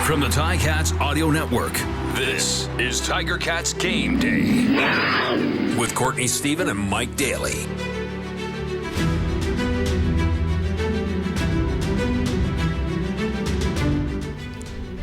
From the Ticats Audio Network, this is Tiger Cats Game Day with Courtney Stephen and Mike Daly.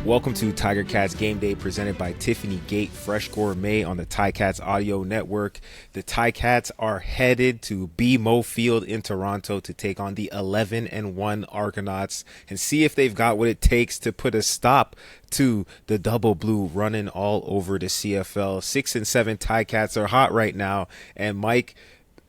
Welcome to Tiger Cats Game Day, presented by Tiffany Gate Fresh Gourmet on the Ticats Audio Network. The Ticats are headed to BMO Field in Toronto to take on the 11-1 Argonauts and see if they've got what it takes to put a stop to the double blue running all over the CFL. 6 and 7 Ticats are hot right now, and Mike,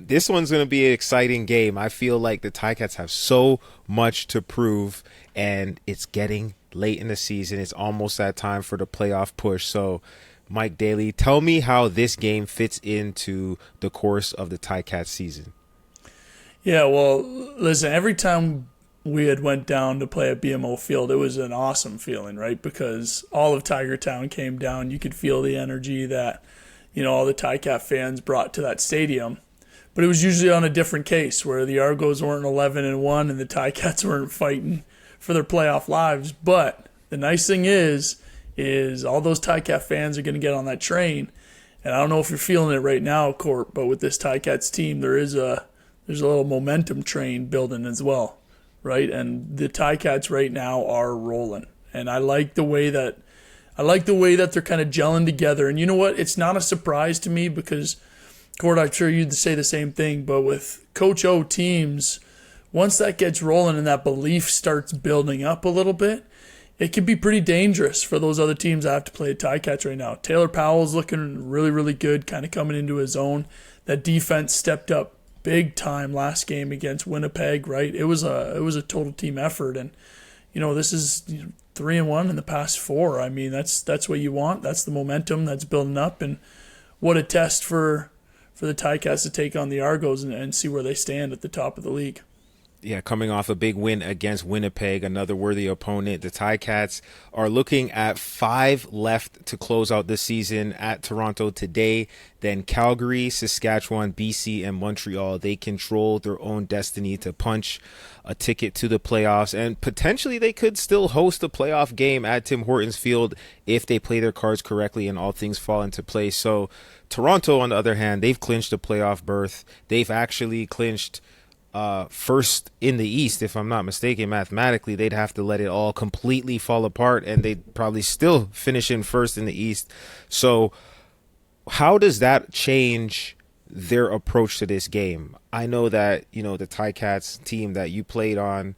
this one's going to be an exciting game. I feel like the Ticats have so much to prove, and it's getting late in the season. It's almost that time for the playoff push. So, Mike Daly, tell me how this game fits into the course of the Ticats season. Yeah, well, listen, every time we had went down to play at BMO Field, it was an awesome feeling, right? Because all of Tiger Town came down. You could feel the energy that, all the Ticat fans brought to that stadium. But it was usually on a different case where the Argos weren't 11-1 and the Ticats weren't fighting for their playoff lives. But the nice thing is all those Ticat fans are going to get on that train. And I don't know if you're feeling it right now, Court, but with this Ticats team, there's a little momentum train building as well, right? And the Ticats right now are rolling. And I like the way that they're kind of gelling together. And you know what? It's not a surprise to me because, Court, I'm sure you'd say the same thing, but with Coach O teams, once that gets rolling and that belief starts building up a little bit, it can be pretty dangerous for those other teams that have to play Ticats right now. Taylor Powell's looking really, really good, kind of coming into his own. That defense stepped up big time last game against Winnipeg, right? It was a total team effort, and this is 3-1 in the past 4. I mean, that's what you want. That's the momentum that's building up, and what a test for the Ticats to take on the Argos and see where they stand at the top of the league. Yeah, coming off a big win against Winnipeg, another worthy opponent. The Ticats are looking at 5 left to close out the season at Toronto today. Then Calgary, Saskatchewan, BC, and Montreal. They control their own destiny to punch a ticket to the playoffs. And potentially they could still host a playoff game at Tim Hortons Field if they play their cards correctly and all things fall into place. So Toronto, on the other hand, they've clinched a playoff berth. They've actually clinched first in the East, if I'm not mistaken. Mathematically, they'd have to let it all completely fall apart, and they'd probably still finish in first in the East. So how does that change their approach to this game? I know that, the Ticats team that you played on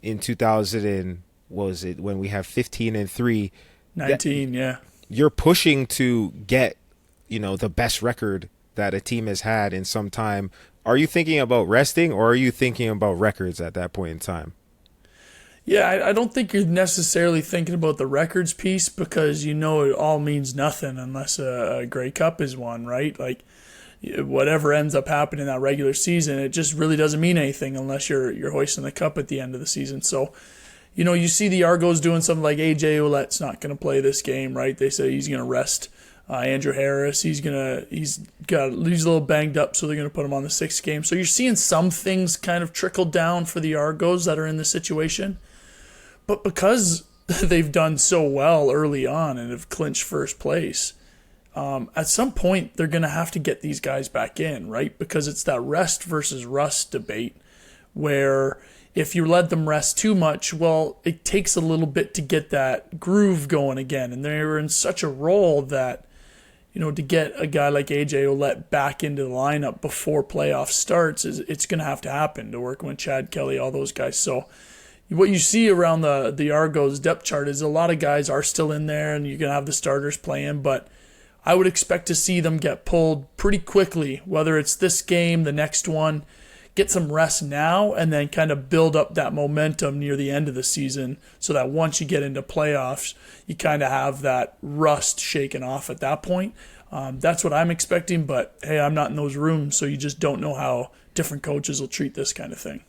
in 2000, was it when we have 15-3? 19, yeah. You're pushing to get, the best record that a team has had in some time. Are you thinking about resting, or are you thinking about records at that point in time? Yeah, I don't think you're necessarily thinking about the records piece because it all means nothing unless a Grey Cup is won, right? Like, whatever ends up happening in that regular season, it just really doesn't mean anything unless you're hoisting the cup at the end of the season. So, you see the Argos doing something like AJ Ouellette's not going to play this game, right? They say he's going to rest Andrew Harris. He's a little banged up, so they're going to put him on the 6th game. So you're seeing some things kind of trickle down for the Argos that are in this situation. But because they've done so well early on and have clinched first place, at some point they're going to have to get these guys back in, right? Because it's that rest versus rust debate where if you let them rest too much, well, it takes a little bit to get that groove going again. And they're in such a role that, to get a guy like AJ Ouellette back into the lineup before playoff starts, it's going to have to happen to work with Chad Kelly, all those guys. So what you see around the Argos depth chart is a lot of guys are still in there, and you're going to have the starters playing, but I would expect to see them get pulled pretty quickly, whether it's this game, the next one. Get some rest now and then kind of build up that momentum near the end of the season so that once you get into playoffs, you kind of have that rust shaken off at that point. That's what I'm expecting, but hey, I'm not in those rooms, so you just don't know how different coaches will treat this kind of thing.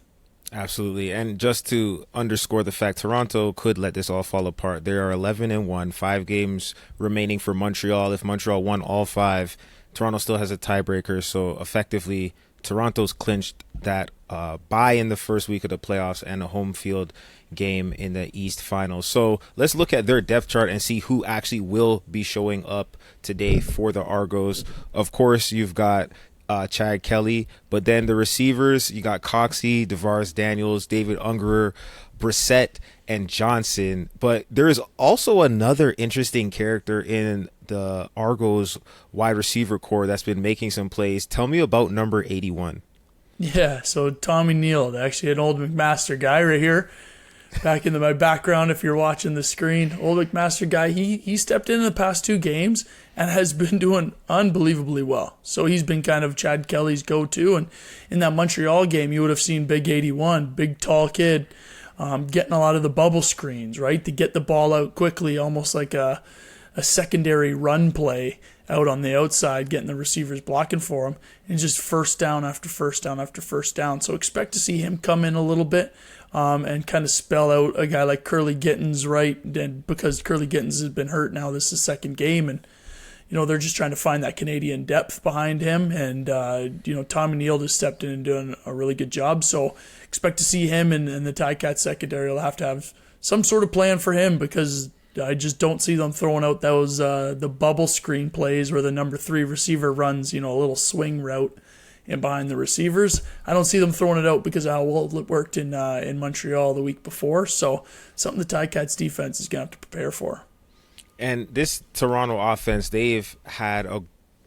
Absolutely. And just to underscore the fact, Toronto could let this all fall apart. They are 11-1, 5 games remaining for Montreal. If Montreal won all 5, Toronto still has a tiebreaker, so effectively Toronto's clinched that bye in the first week of the playoffs and a home field game in the East Finals. So let's look at their depth chart and see who actually will be showing up today for the Argos. Of course, you've got Chad Kelly, but then the receivers, you got Coxie, DeVaris Daniels, David Ungerer, Brissett, and Johnson. But there's also another interesting character in the Argos wide receiver core that's been making some plays. Tell me about number 81. Yeah, so Tommy Neil, actually an old McMaster guy right here. Back into my background, if you're watching the screen, old McMaster guy, he stepped in the past 2 games and has been doing unbelievably well. So he's been kind of Chad Kelly's go-to. And in that Montreal game, you would have seen Big 81, big tall kid, getting a lot of the bubble screens, right, to get the ball out quickly, almost like a secondary run play out on the outside, getting the receivers blocking for him, and just first down after first down after first down. So expect to see him come in a little bit and kind of spell out a guy like Curly Gittins, right? And because Curly Gittins has been hurt now, this is his second game, and they're just trying to find that Canadian depth behind him. And Tommy Neil just stepped in and doing a really good job. So expect to see him, and the Ticats secondary will have to have some sort of plan for him, because I just don't see them throwing out those the bubble screen plays where the number 3 receiver runs, a little swing route in behind the receivers. I don't see them throwing it out because of how well it worked in Montreal the week before. So something the Ticats defense is going to have to prepare for. And this Toronto offense, they've had a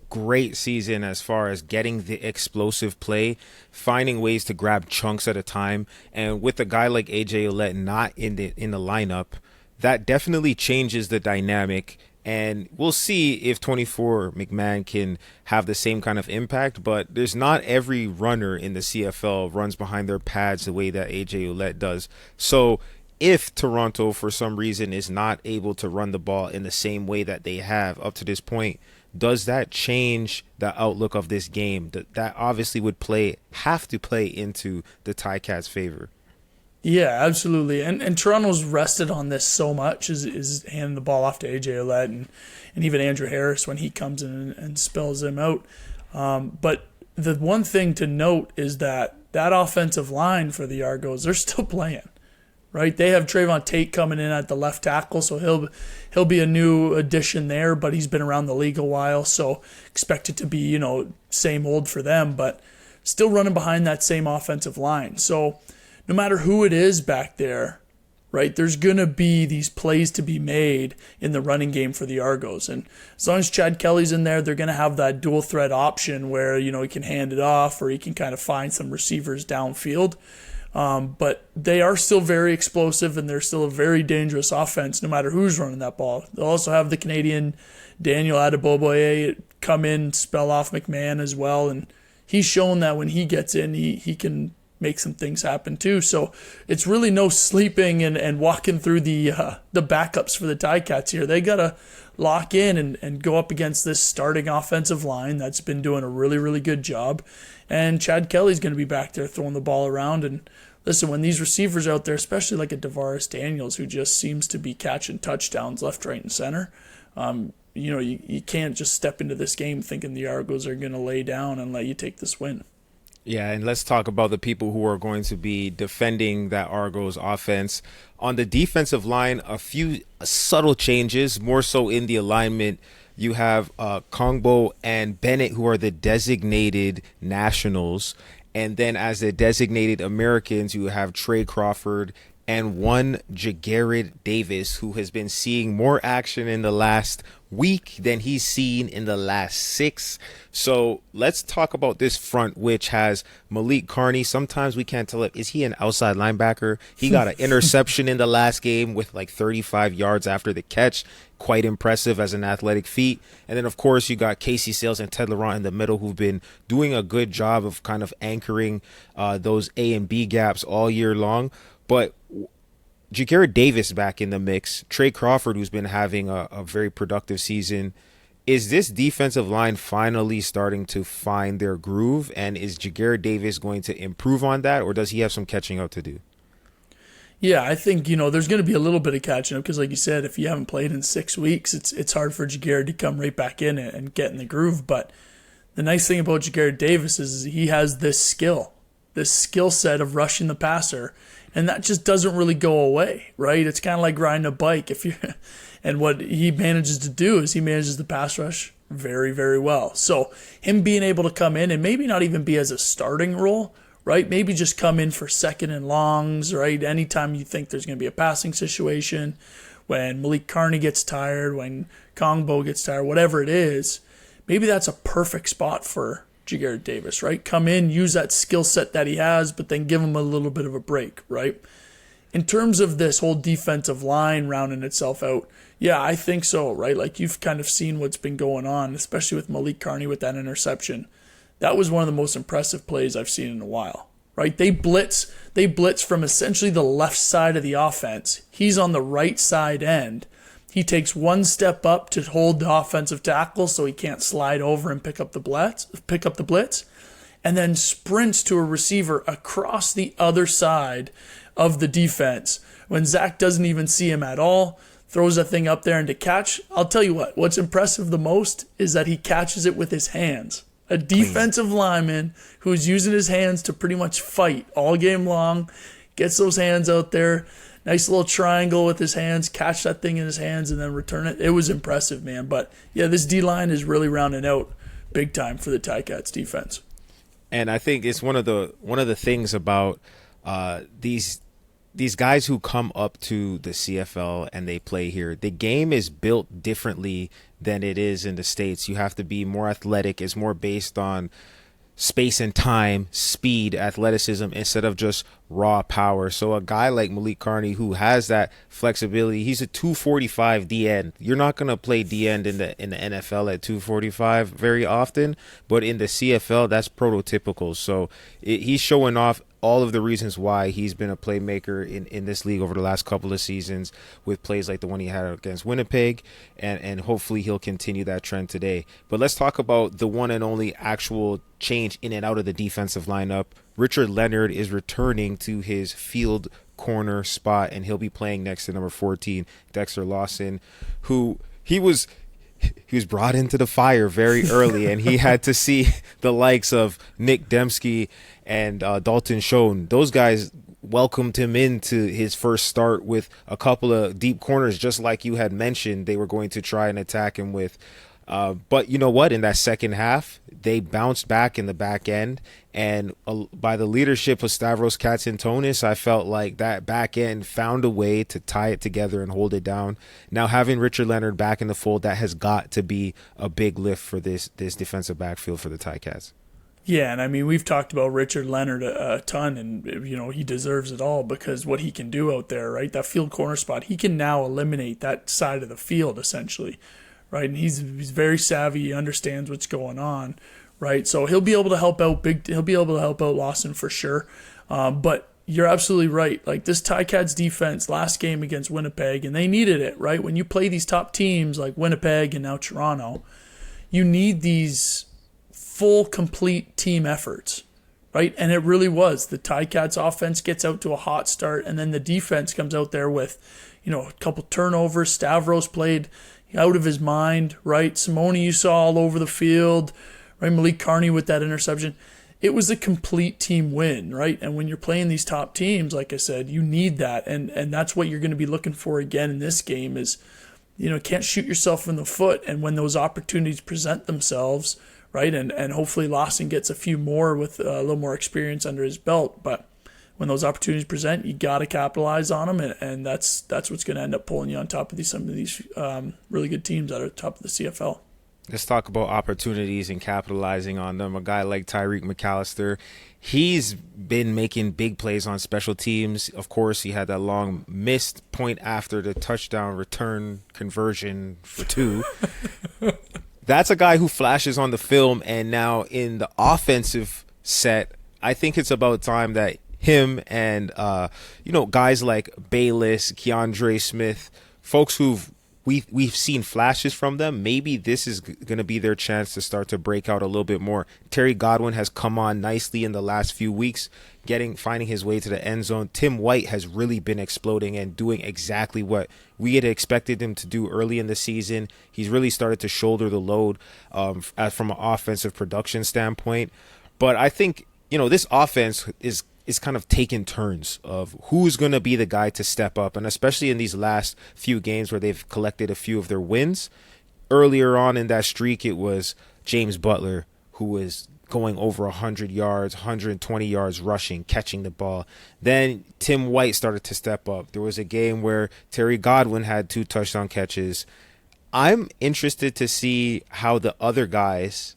great season as far as getting the explosive play, finding ways to grab chunks at a time. And with a guy like AJ Ouellette not in the lineup, that definitely changes the dynamic, and we'll see if 24 McMahon can have the same kind of impact. But there's not every runner in the CFL runs behind their pads the way that AJ Ouellette does. So if Toronto for some reason is not able to run the ball in the same way that they have up to this point, does that change the outlook of this game? That obviously would have to play into the Ticats' favor. Yeah, absolutely. And Toronto's rested on this so much, is handing the ball off to AJ Ouellette and even Andrew Harris when he comes in and spells him out. But the one thing to note is that offensive line for the Argos, they're still playing, right? They have Trayvon Tate coming in at the left tackle, so he'll be a new addition there, but he's been around the league a while, so expect it to be, same old for them, but still running behind that same offensive line. So no matter who it is back there, right, there's going to be these plays to be made in the running game for the Argos. And as long as Chad Kelly's in there, they're going to have that dual threat option where, he can hand it off or he can kind of find some receivers downfield. But they are still very explosive, and they're still a very dangerous offense no matter who's running that ball. They'll also have the Canadian Daniel Adeboboye come in, spell off McMahon as well. And he's shown that when he gets in, he can make some things happen too. So it's really no sleeping and walking through the backups for the Ticats here. They got to lock in and go up against this starting offensive line that's been doing a really, really good job. And Chad Kelly's going to be back there throwing the ball around. And listen, when these receivers out there, especially like a DeVaris Daniels, who just seems to be catching touchdowns left, right, and center, you can't just step into this game thinking the Argos are going to lay down and let you take this win. Yeah, and let's talk about the people who are going to be defending that Argos offense. On the defensive line, a few subtle changes, more so in the alignment. You have Kongbo and Bennett, who are the designated nationals. And then as the designated Americans, you have Trey Crawford and one Jager Davis, who has been seeing more action in the last week than he's seen in the last 6. So let's talk about this front, which has Malik Carney. Sometimes we can't tell, is he an outside linebacker? He got an interception in the last game with like 35 yards after the catch. Quite impressive as an athletic feat. And then, of course, you got Casey Sales and Ted Laurent in the middle, who've been doing a good job of kind of anchoring those A and B gaps all year long. But Jager Davis back in the mix, Trey Crawford, who's been having a very productive season. Is this defensive line finally starting to find their groove? And is Jager Davis going to improve on that, or does he have some catching up to do? Yeah, I think, there's going to be a little bit of catching up because, like you said, if you haven't played in 6 weeks, it's hard for Jager to come right back in and get in the groove. But the nice thing about Jager Davis is he has this skill, this skill set of rushing the passer, and that just doesn't really go away, right? It's kind of like riding a bike. And what he manages to do is he manages the pass rush very, very well. So him being able to come in and maybe not even be as a starting role, right? Maybe just come in for second and longs, right? Anytime you think there's going to be a passing situation, when Malik Carney gets tired, when Kongbo gets tired, whatever it is, maybe that's a perfect spot for Jager Davis, right? Come in, use that skill set that he has, but then give him a little bit of a break, right? In terms of this whole defensive line rounding itself out, yeah, I think so, right? Like you've kind of seen what's been going on, especially with Malik Carney with that interception. That was one of the most impressive plays I've seen in a while, right? They blitz from essentially the left side of the offense. He's on the right side end. He takes one step up to hold the offensive tackle so he can't slide over and pick up the blitz, and then sprints to a receiver across the other side of the defense when Zach doesn't even see him at all, throws that thing up there and to catch. I'll tell you what's impressive the most is that he catches it with his hands. A defensive lineman who's using his hands to pretty much fight all game long, gets those hands out there, nice little triangle with his hands, catch that thing in his hands, and then return it. It was impressive, man. But, yeah, this D-line is really rounding out big time for the Ticats defense. And I think it's one of the things about these guys who come up to the CFL and they play here. The game is built differently than it is in the States. You have to be more athletic. It's more based on space and time, speed, athleticism, instead of just raw power. So a guy like Malik Carney, who has that flexibility, he's a 245 D end. You're not going to play D end in the NFL at 245 very often, but in the CFL, that's prototypical. So he's showing off all of the reasons why he's been a playmaker in this league over the last couple of seasons with plays like the one he had against Winnipeg, and hopefully he'll continue that trend today. But let's talk about the one and only actual change in and out of the defensive lineup. Richard Leonard is returning to his field corner spot, and he'll be playing next to number 14, Dexter Lawson, who he was brought into the fire very early, and he had to see the likes of Nick Dembski and Dalton Schoen. Those guys welcomed him into his first start with a couple of deep corners, just like you had mentioned they were going to try and attack him with. But you know what? In that second half, they bounced back in the back end. And by the leadership of Stavros Katsantonis, I felt like that back end found a way to tie it together and hold it down. Now, having Richard Leonard back in the fold, that has got to be a big lift for this defensive backfield for the Ticats. Yeah, and I mean, we've talked about Richard Leonard a ton, and, you know, he deserves it all because what he can do out there, right? That field corner spot, he can now eliminate that side of the field, essentially, right? And he's very savvy. He understands what's going on, right? So he'll be able to help out Lawson for sure. But you're absolutely right. Like, this Ticats defense last game against Winnipeg, and they needed it, right? When you play these top teams like Winnipeg and now Toronto, you need these full, complete team efforts, right? And it really was. The Ticats offense gets out to a hot start, and then the defense comes out there with, you know, a couple turnovers. Stavros played out of his mind, right? Simone, you saw all over the field, right? Malik Carney with that interception. It was a complete team win, right? And when you're playing these top teams, like I said, you need that. And that's what you're going to be looking for again in this game is, you know, can't shoot yourself in the foot. And when those opportunities present themselves, right? And hopefully Lawson gets a few more with a little more experience under his belt. But when those opportunities present, you got to capitalize on them. And that's what's going to end up pulling you on top of some of these really good teams that are at the top of the CFL. Let's talk about opportunities and capitalizing on them. A guy like Tyreek McAllister, he's been making big plays on special teams. Of course, he had that long missed point after the touchdown return conversion for 2. That's a guy who flashes on the film, and now in the offensive set, I think it's about time that him and guys like Bayless, Keandre Smith, folks who've we've seen flashes from them. Maybe this is going to be their chance to start to break out a little bit more. Terry Godwin has come on nicely in the last few weeks, finding his way to the end zone. Tim White has really been exploding and doing exactly what we had expected him to do early in the season. He's really started to shoulder the load from an offensive production standpoint. But I think this offense is kind of taking turns of who's going to be the guy to step up. And especially in these last few games where they've collected a few of their wins. Earlier on in that streak, it was James Butler who was going over 100 yards, 120 yards rushing, catching the ball. Then Tim White started to step up. There was a game where Terry Godwin had 2 touchdown catches. I'm interested to see how the other guys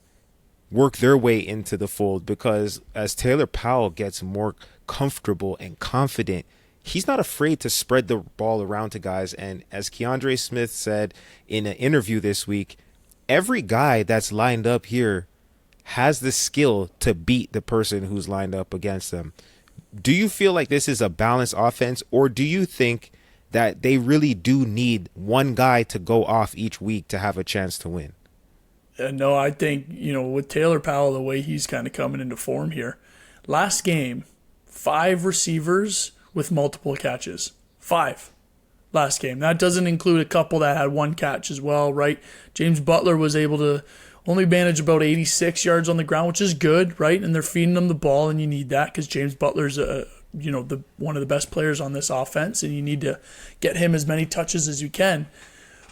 work their way into the fold, because as Taylor Powell gets more comfortable and confident, he's not afraid to spread the ball around to guys. And as Keandre Smith said in an interview this week, every guy that's lined up here has the skill to beat the person who's lined up against them. Do you feel like this is a balanced offense, or do you think that they really do need one guy to go off each week to have a chance to win? No, I think, with Taylor Powell, the way he's kind of coming into form here, last game, 5 receivers with multiple catches. 5 last game. That doesn't include a couple that had 1 catch as well, right? James Butler was able to only manage about 86 yards on the ground, which is good, right? And they're feeding him the ball, and you need that because James Butler's one of the best players on this offense, and you need to get him as many touches as you can.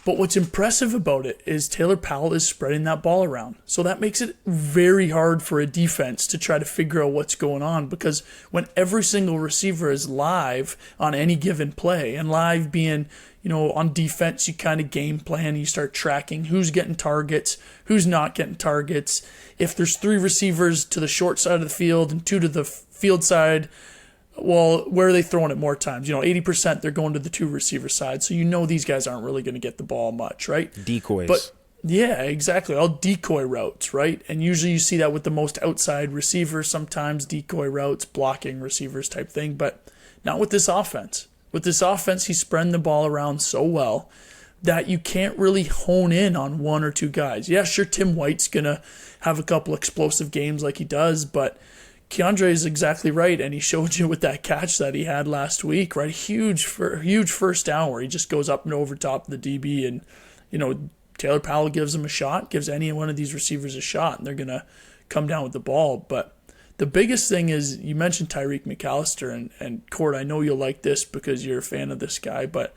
But what's impressive about it is Taylor Powell is spreading that ball around. So that makes it very hard for a defense to try to figure out what's going on, because when every single receiver is live on any given play, and live being, on defense, you kind of game plan, you start tracking who's getting targets, who's not getting targets. If there's 3 receivers to the short side of the field and 2 to the field side, well, where are they throwing it more times? 80% they're going to the 2 receiver side. So these guys aren't really going to get the ball much, right? Decoys. But yeah, exactly. All decoy routes, right? And usually you see that with the most outside receivers, sometimes decoy routes, blocking receivers type thing, but not with this offense. With this offense, he's spreading the ball around so well that you can't really hone in on 1 or 2 guys. Yeah, sure, Tim White's going to have a couple explosive games like he does, but Keandre is exactly right, and he showed you with that catch that he had last week, right? Huge first down where he just goes up and over top of the DB, and Taylor Powell gives him a shot, gives any one of these receivers a shot, and they're gonna come down with the ball. But the biggest thing is, you mentioned Tyreek McAllister, and Court, I know you'll like this because you're a fan of this guy, but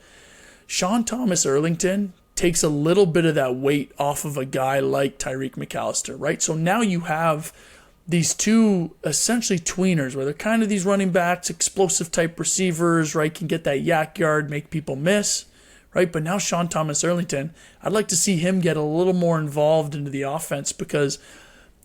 Sean Thomas Erlington takes a little bit of that weight off of a guy like Tyreek McAllister, right? So now you have these 2 essentially tweeners where they're kind of these running backs, explosive type receivers, right? Can get that yak yard, make people miss, right? But now Sean Thomas Erlington, I'd like to see him get a little more involved into the offense, because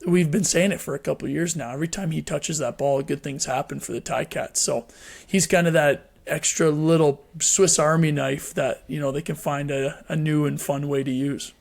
we've been saying it for a couple of years now. Every time he touches that ball, good things happen for the Ticats. So he's kind of that extra little Swiss Army knife that, they can find a new and fun way to use.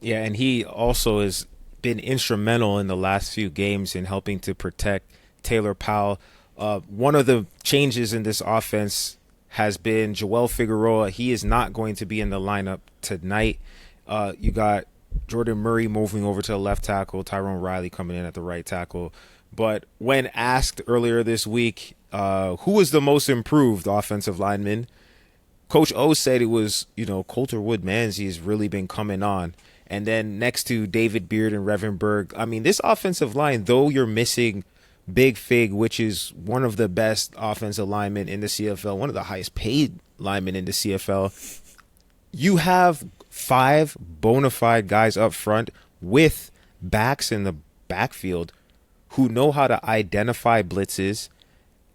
Yeah, and he also is been instrumental in the last few games in helping to protect Taylor Powell. One of the changes in this offense has been Joel Figueroa. He is not going to be in the lineup tonight. You got Jordan Murray moving over to the left tackle, Tyrone Riley coming in at the right tackle. But when asked earlier this week who was the most improved offensive lineman, Coach O said it was, Coulter Wood-Manzi has really been coming on. And then next to David Beard and Revenberg, I mean, this offensive line, though you're missing Big Fig, which is one of the best offensive linemen in the CFL, one of the highest paid linemen in the CFL, you have 5 bona fide guys up front with backs in the backfield who know how to identify blitzes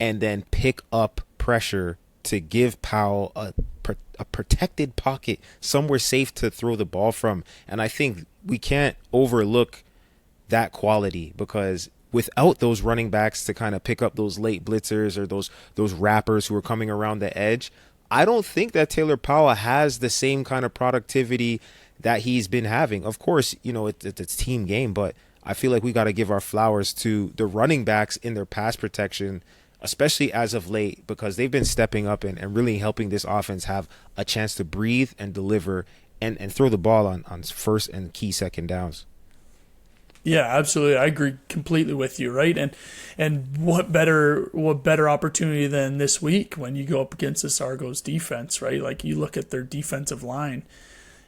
and then pick up pressure to give Powell a protected pocket, somewhere safe to throw the ball from. And I think we can't overlook that quality, because without those running backs to kind of pick up those late blitzers or those wrappers who are coming around the edge, I don't think that Taylor Powell has the same kind of productivity that he's been having. Of course, it's a team game, but I feel like we got to give our flowers to the running backs in their pass protection, especially as of late, because they've been stepping up and really helping this offense have a chance to breathe and deliver and throw the ball on first and key second downs. Yeah, absolutely. I agree completely with you, right? And what better opportunity than this week when you go up against this Argos defense, right? Like, you look at their defensive line,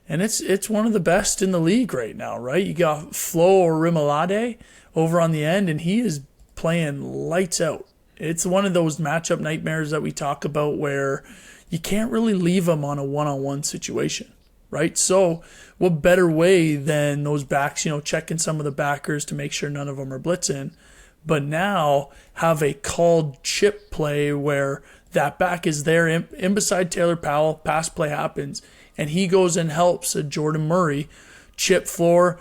and it's one of the best in the league right now, right? You got Flo or Rimalade over on the end, and he is playing lights out. It's one of those matchup nightmares that we talk about where you can't really leave them on a one-on-one situation, right? So what better way than those backs, checking some of the backers to make sure none of them are blitzing, but now have a called chip play where that back is there in beside Taylor Powell, pass play happens, and he goes and helps Jordan Murray chip flow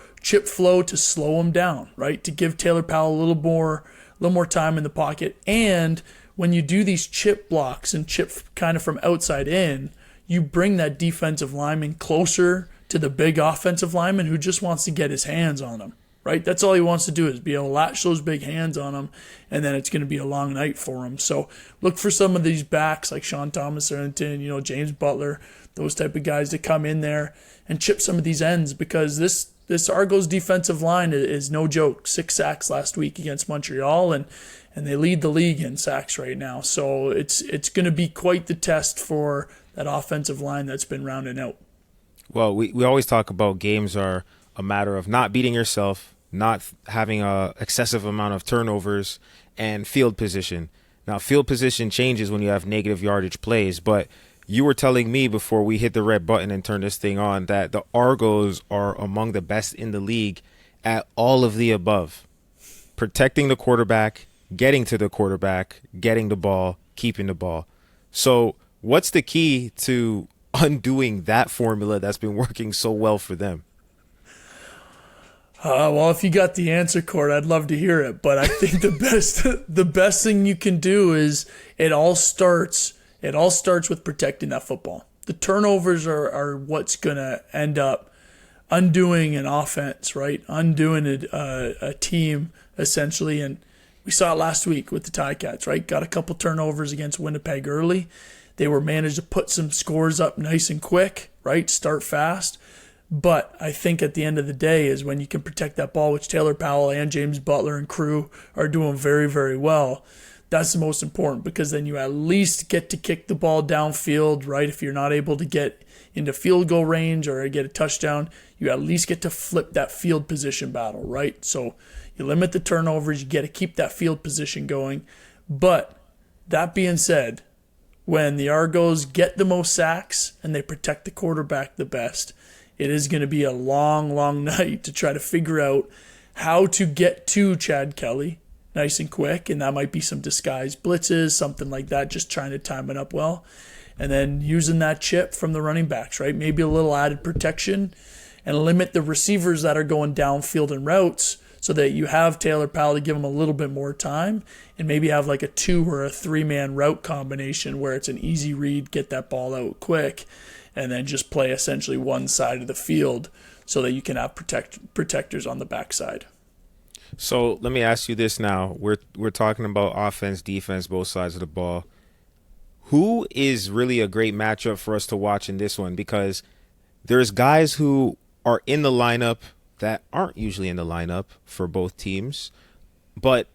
to slow him down, right? To give Taylor Powell a little more time in the pocket. And when you do these chip blocks and chip kind of from outside in, you bring that defensive lineman closer to the big offensive lineman who just wants to get his hands on him, right? That's all he wants to do is be able to latch those big hands on him, and then it's going to be a long night for him. So look for some of these backs like Sean Thomas-Errington, James Butler, those type of guys to come in there and chip some of these ends, because this Argos defensive line is no joke. 6 sacks last week against Montreal, and they lead the league in sacks right now. So it's going to be quite the test for that offensive line that's been rounding out. Well, we always talk about games are a matter of not beating yourself, not having a excessive amount of turnovers, and field position. Now, field position changes when you have negative yardage plays, but you were telling me before we hit the red button and turn this thing on that the Argos are among the best in the league at all of the above. Protecting the quarterback, getting to the quarterback, getting the ball, keeping the ball. So what's the key to undoing that formula that's been working so well for them? Well, if you got the answer, Court, I'd love to hear it. But I think the best thing you can do is it all starts with protecting that football. The turnovers are what's going to end up undoing an offense, right? Undoing a team, essentially. And we saw it last week with the Ticats, right? Got a couple turnovers against Winnipeg early. They were managed to put some scores up nice and quick, right? Start fast. But I think at the end of the day is when you can protect that ball, which Taylor Powell and James Butler and crew are doing very, very well. That's the most important, because then you at least get to kick the ball downfield, right? If you're not able to get into field goal range or get a touchdown, you at least get to flip that field position battle, right? So you limit the turnovers, you get to keep that field position going. But that being said, when the Argos get the most sacks and they protect the quarterback the best, it is going to be a long, long night to try to figure out how to get to Chad Kelly nice and quick, and that might be some disguised blitzes, something like that, just trying to time it up well. And then using that chip from the running backs, right? Maybe a little added protection and limit the receivers that are going downfield in routes so that you have Taylor Powell to give him a little bit more time, and maybe have like a 2 or a 3-man route combination where it's an easy read, get that ball out quick, and then just play essentially one side of the field so that you can have protectors on the backside. So let me ask you this now. We're talking about offense, defense, both sides of the ball. Who is really a great matchup for us to watch in this one? Because there's guys who are in the lineup that aren't usually in the lineup for both teams. But,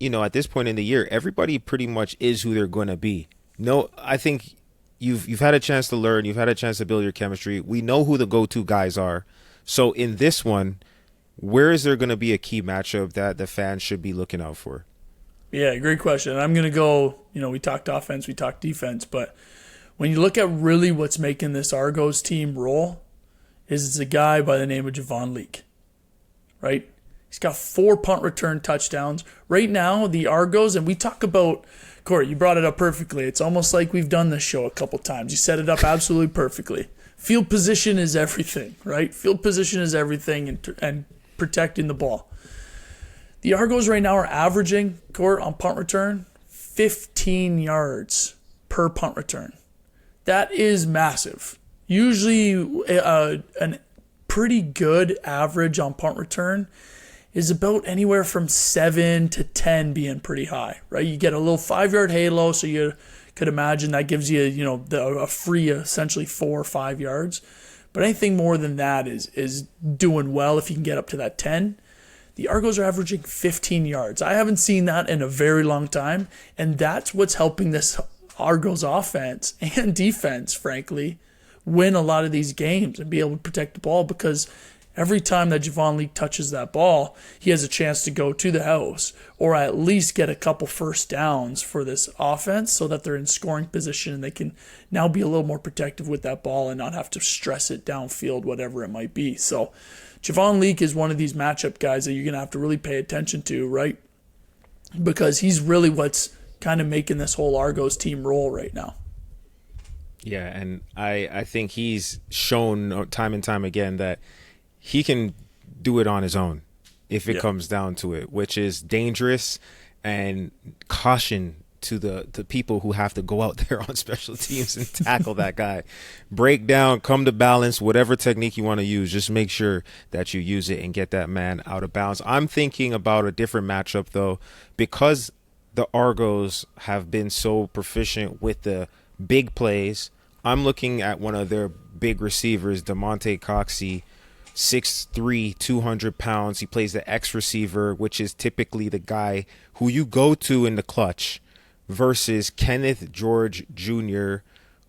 at this point in the year, everybody pretty much is who they're going to be. No, I think you've had a chance to learn. You've had a chance to build your chemistry. We know who the go-to guys are. So in this one, where is there going to be a key matchup that the fans should be looking out for? Yeah, great question. I'm going to go, we talked offense, we talked defense, but when you look at really what's making this Argos team roll, is it's a guy by the name of Javon Leake, right? He's got 4 punt return touchdowns. Right now, the Argos, and we talk about, Corey, you brought it up perfectly. It's almost like we've done this show a couple times. You set it up absolutely perfectly. Field position is everything, right? Field position is everything, and protecting the ball. The Argos right now are averaging, Court, on punt return, 15 yards per punt return. That is massive. Usually a pretty good average on punt return is about anywhere from 7 to 10 being pretty high, right? You get a little 5-yard halo, so you could imagine that gives you, a free essentially 4 or 5 yards. But anything more than that is doing well if you can get up to that 10. The Argos are averaging 15 yards. I haven't seen that in a very long time, and that's what's helping this Argos offense and defense, frankly, win a lot of these games and be able to protect the ball, because every time that Javon Leake touches that ball, he has a chance to go to the house or at least get a couple first downs for this offense so that they're in scoring position and they can now be a little more protective with that ball and not have to stress it downfield, whatever it might be. So Javon Leake is one of these matchup guys that you're going to have to really pay attention to, right? Because he's really what's kind of making this whole Argos team roll right now. Yeah, and I think he's shown time and time again that he can do it on his own if it comes down to it, which is dangerous, and caution to the people who have to go out there on special teams and tackle that guy. Break down, come to balance, whatever technique you want to use, just make sure that you use it and get that man out of bounds. I'm thinking about a different matchup, though, because the Argos have been so proficient with the big plays. I'm looking at one of their big receivers, DeMonte Coxey, 6'3", 200 pounds. He plays the X receiver, which is typically the guy who you go to in the clutch, versus Kenneth George Jr.,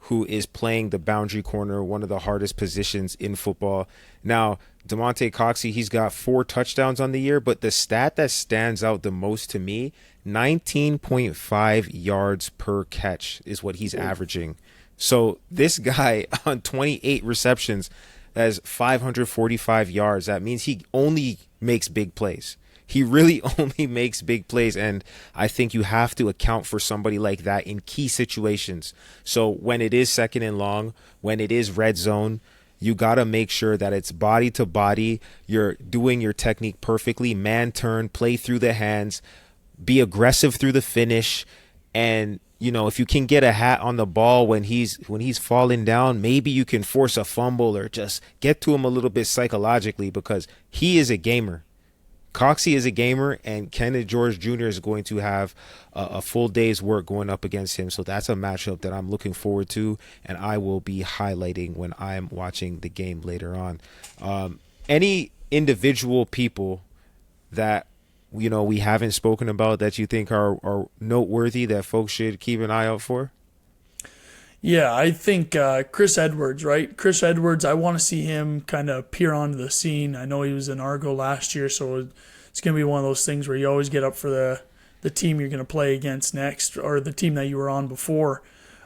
who is playing the boundary corner, one of the hardest positions in football. Now, DeMonte Coxey, he's got 4 touchdowns on the year, but the stat that stands out the most to me, 19.5 yards per catch is what he's averaging. So this guy on 28 receptions has 545 yards. That means he only makes big plays. He really only makes big plays, and I think you have to account for somebody like that in key situations. So when it is second and long, when it is red zone, you got to make sure that it's body to body. You're doing your technique perfectly, man turn, play through the hands, be aggressive through the finish, and you know, if you can get a hat on the ball when he's falling down, maybe you can force a fumble or just get to him a little bit psychologically, because he is a gamer. Coxey is a gamer, and Kenneth George Jr. is going to have a full day's work going up against him. So that's a matchup that I'm looking forward to, and I will be highlighting when I'm watching the game later on. Any individual people that we haven't spoken about that you think are noteworthy that folks should keep an eye out for? Yeah, I think Chris Edwards, right? Chris Edwards, I want to see him kind of appear onto the scene. I know he was in Argo last year, so it's going to be one of those things where you always get up for the team you're going to play against next, or the team that you were on before.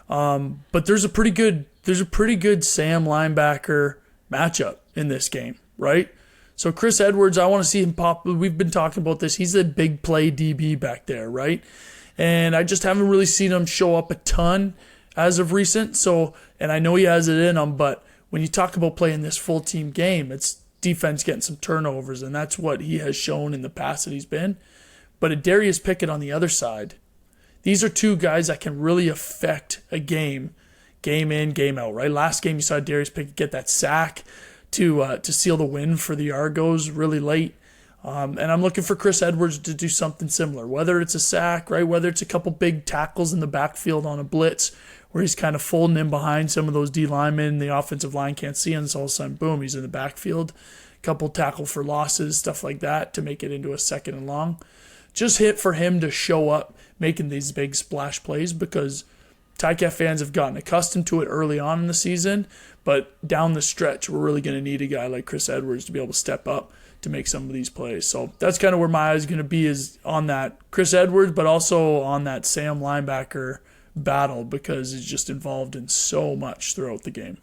But there's a pretty good Sam linebacker matchup in this game, right? So Chris Edwards, I want to see him pop. We've been talking about this. He's a big play DB back there, right? And I just haven't really seen him show up a ton as of recent. So, and I know he has it in him, but when you talk about playing this full team game, it's defense getting some turnovers, and that's what he has shown in the past that he's been. But a Darius Pickett on the other side, these are two guys that can really affect a game in, game out, right? Last game you saw Darius Pickett get that sack to seal the win for the Argos really late. And I'm looking for Chris Edwards to do something similar, whether it's a sack, right? Whether it's a couple big tackles in the backfield on a blitz where he's kind of folding in behind some of those D linemen, the offensive line can't see him, and so all of a sudden, boom, he's in the backfield. Couple tackle for losses, stuff like that to make it into a second and long. Just hit for him to show up making these big splash plays, because Ticat fans have gotten accustomed to it early on in the season, but down the stretch, we're really going to need a guy like Chris Edwards to be able to step up to make some of these plays. So that's kind of where my eyes going to be, is on that Chris Edwards, but also on that Sam linebacker battle, because he's just involved in so much throughout the game.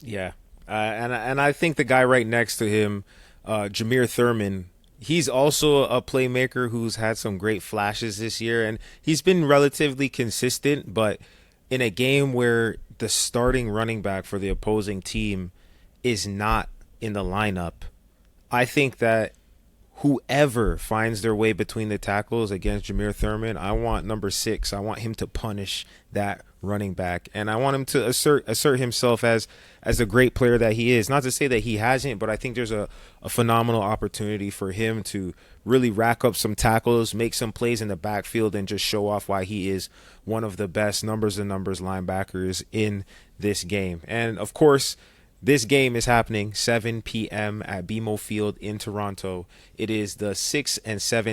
Yeah, and I think the guy right next to him, Jameer Thurman, he's also a playmaker who's had some great flashes this year, and he's been relatively consistent, but in a game where the starting running back for the opposing team is not in the lineup, I think that whoever finds their way between the tackles against Jameer Thurman, I want number 6. I want him to punish that running back, and I want him to assert himself as a great player that he is. Not to say that he hasn't, but I think there's a phenomenal opportunity for him to really rack up some tackles, make some plays in the backfield, and just show off why he is one of the best numbers linebackers in this game. And of course, This game is happening 7 p.m. at BMO Field in Toronto. It is the 6-7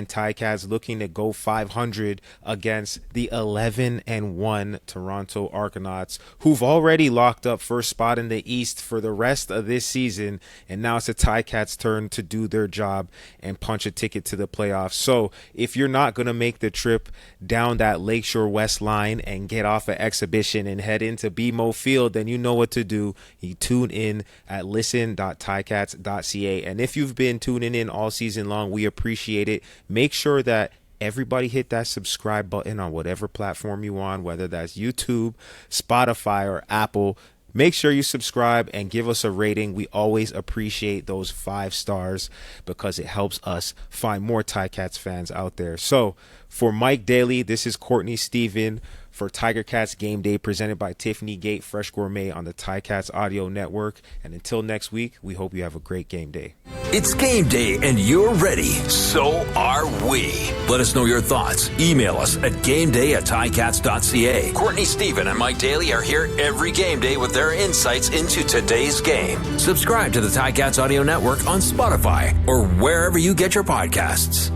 Ticats looking to go 500 against the 11-1 Toronto Argonauts, who've already locked up first spot in the East for the rest of this season. And now it's the Ticats' turn to do their job and punch a ticket to the playoffs. So if you're not going to make the trip down that Lakeshore West line and get off an exhibition and head into BMO Field, then you know what to do. You tune in at listen.ticats.ca. And if you've been tuning in all season long, we appreciate it. Make sure that everybody hit that subscribe button on whatever platform you on, whether that's YouTube, Spotify, or Apple. Make sure you subscribe and give us a rating. We always appreciate those 5 stars because it helps us find more Ticats fans out there. So for Mike Daly, this is Courtney Stephen for Tiger Cats Game Day, presented by Tiffany Gate Fresh Gourmet on the Ticats Audio Network. And until next week, we hope you have a great game day. It's game day and you're ready. So are we. Let us know your thoughts. Email us at gameday@ticats.ca. Courtney Stephen and Mike Daly are here every game day with their insights into today's game. Subscribe to the Ticats Audio Network on Spotify or wherever you get your podcasts.